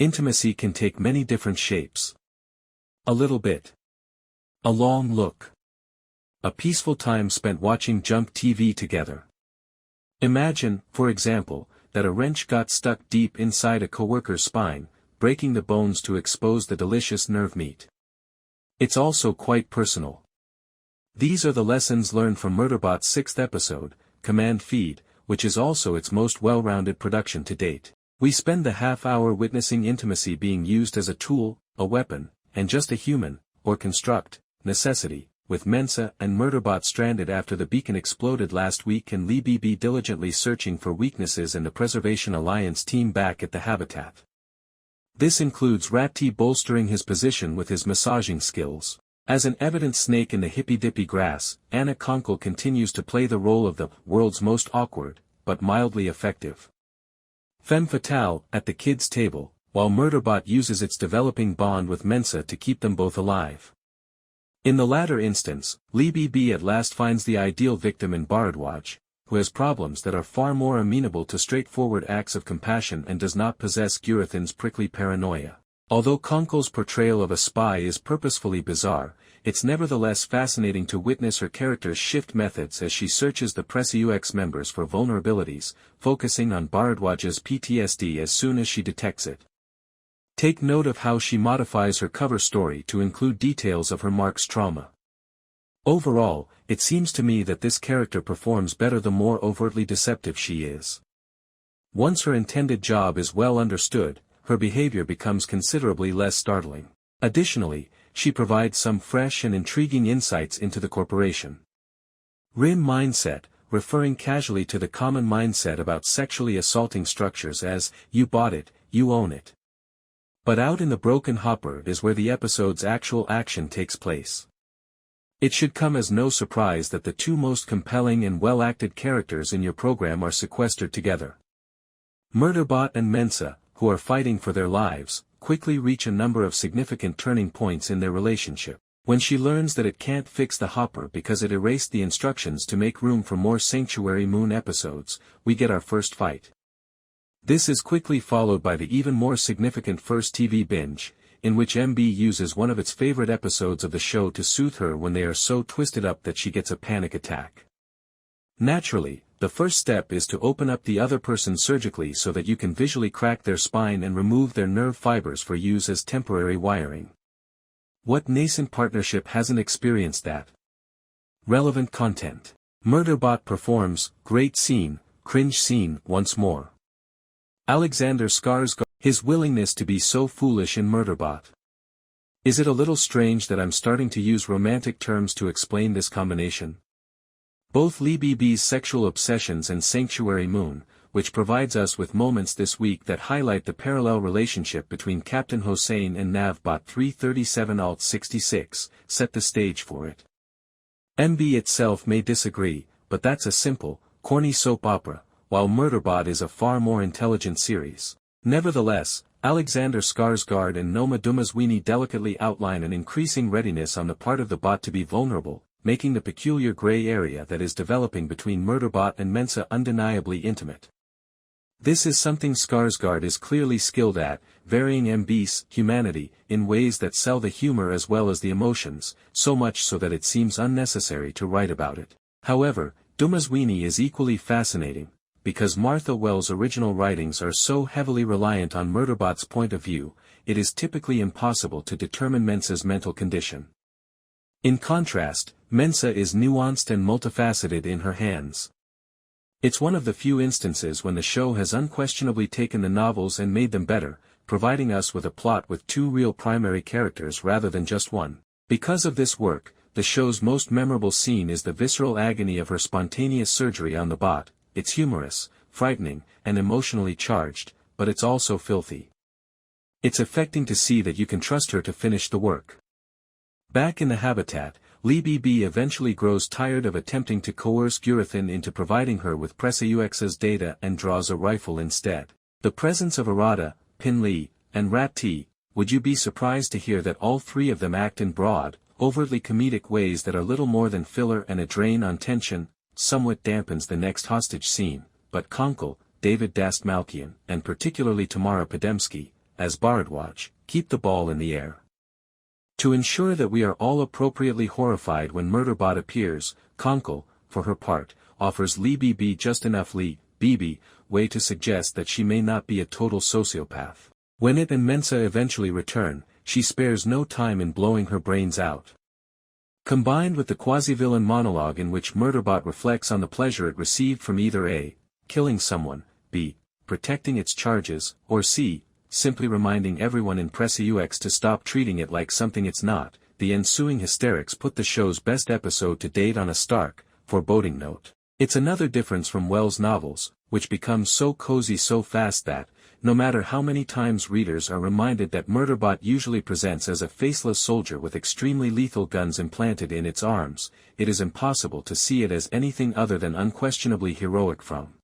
Intimacy can take many different shapes. A little bit. A long look. A peaceful time spent watching junk TV together. Imagine, for example, that a wrench got stuck deep inside a coworker's spine, breaking the bones to expose the delicious nerve meat. It's also quite personal. These are the lessons learned from Murderbot's 6th episode, Command Feed, which is also its most well-rounded production to date. We spend the half-hour witnessing intimacy being used as a tool, a weapon, and just a human, or construct, necessity, with Mensah and Murderbot stranded after the beacon exploded last week and Leebeebee diligently searching for weaknesses and the Preservation Alliance team back at the habitat. This includes Ratthi bolstering his position with his massaging skills. As an evident snake in the hippie-dippy grass, Anna Konkle continues to play the role of the world's most awkward, but mildly effective femme fatale at the kids' table, while Murderbot uses its developing bond with Mensah to keep them both alive. In the latter instance, Leebeebee at last finds the ideal victim in Bharadwaj, who has problems that are far more amenable to straightforward acts of compassion and does not possess Gurathan's prickly paranoia. Although Konkle's portrayal of a spy is purposefully bizarre, it's nevertheless fascinating to witness her character's shift methods as she searches the Press-UX members for vulnerabilities, focusing on Bharadwaj's PTSD as soon as she detects it. Take note of how she modifies her cover story to include details of her Mark's trauma. Overall, it seems to me that this character performs better the more overtly deceptive she is. Once her intended job is well understood, her behavior becomes considerably less startling. Additionally, she provides some fresh and intriguing insights into the corporation. RIM mindset, referring casually to the common mindset about sexually assaulting structures as, you bought it, you own it. But out in the broken hopper is where the episode's actual action takes place. It should come as no surprise that the two most compelling and well-acted characters in your program are sequestered together. Murderbot and Mensah, who are fighting for their lives, quickly reach a number of significant turning points in their relationship. When she learns that it can't fix the hopper because it erased the instructions to make room for more Sanctuary Moon episodes, we get our first fight. This is quickly followed by the even more significant first TV binge, in which MB uses one of its favorite episodes of the show to soothe her when they are so twisted up that she gets a panic attack. Naturally, the first step is to open up the other person surgically so that you can visually crack their spine and remove their nerve fibers for use as temporary wiring. What nascent partnership hasn't experienced that? Relevant content. Murderbot performs, great scene, cringe scene, once more. Alexander Skarsgård, his willingness to be so foolish in Murderbot. Is it a little strange that I'm starting to use romantic terms to explain this combination? Both Leebeebee's sexual obsessions and Sanctuary Moon, which provides us with moments this week that highlight the parallel relationship between Captain Hossein and Navbot 337 Alt 66, set the stage for it. MB itself may disagree, but that's a simple, corny soap opera, while Murderbot is a far more intelligent series. Nevertheless, Alexander Skarsgård and Noma Dumezweni delicately outline an increasing readiness on the part of the bot to be vulnerable, making the peculiar gray area that is developing between Murderbot and Mensah undeniably intimate. This is something Skarsgård is clearly skilled at, varying MB's humanity in ways that sell the humor as well as the emotions, so much so that it seems unnecessary to write about it. However, Dumezweni is equally fascinating, because Martha Wells' original writings are so heavily reliant on Murderbot's point of view, it is typically impossible to determine Mensah's mental condition. In contrast, Mensah is nuanced and multifaceted in her hands. It's one of the few instances when the show has unquestionably taken the novels and made them better, providing us with a plot with two real primary characters rather than just one. Because of this work, the show's most memorable scene is the visceral agony of her spontaneous surgery on the bot. It's humorous, frightening, and emotionally charged, but it's also filthy. It's affecting to see that you can trust her to finish the work. Back in the habitat, Leebeebee eventually grows tired of attempting to coerce Gurathan into providing her with Press-UX's data and draws a rifle instead. The presence of Arata, Pinlee, and Ratthi, would you be surprised to hear that all three of them act in broad, overtly comedic ways that are little more than filler and a drain on tension, somewhat dampens the next hostage scene, but Konkle, David Dastmalchian, and particularly Tamara Podemski, as Bharadwaj, keep the ball in the air. To ensure that we are all appropriately horrified when Murderbot appears, Konkle, for her part, offers Leebeebee just enough Leebeebee way to suggest that she may not be a total sociopath. When it and Mensah eventually return, she spares no time in blowing her brains out. Combined with the quasi-villain monologue in which Murderbot reflects on the pleasure it received from either A. killing someone, B. protecting its charges, or C. simply reminding everyone in Press-UX to stop treating it like something it's not, the ensuing hysterics put the show's best episode to date on a stark, foreboding note. It's another difference from Wells' novels, which become so cozy so fast that, no matter how many times readers are reminded that Murderbot usually presents as a faceless soldier with extremely lethal guns implanted in its arms, it is impossible to see it as anything other than unquestionably heroic from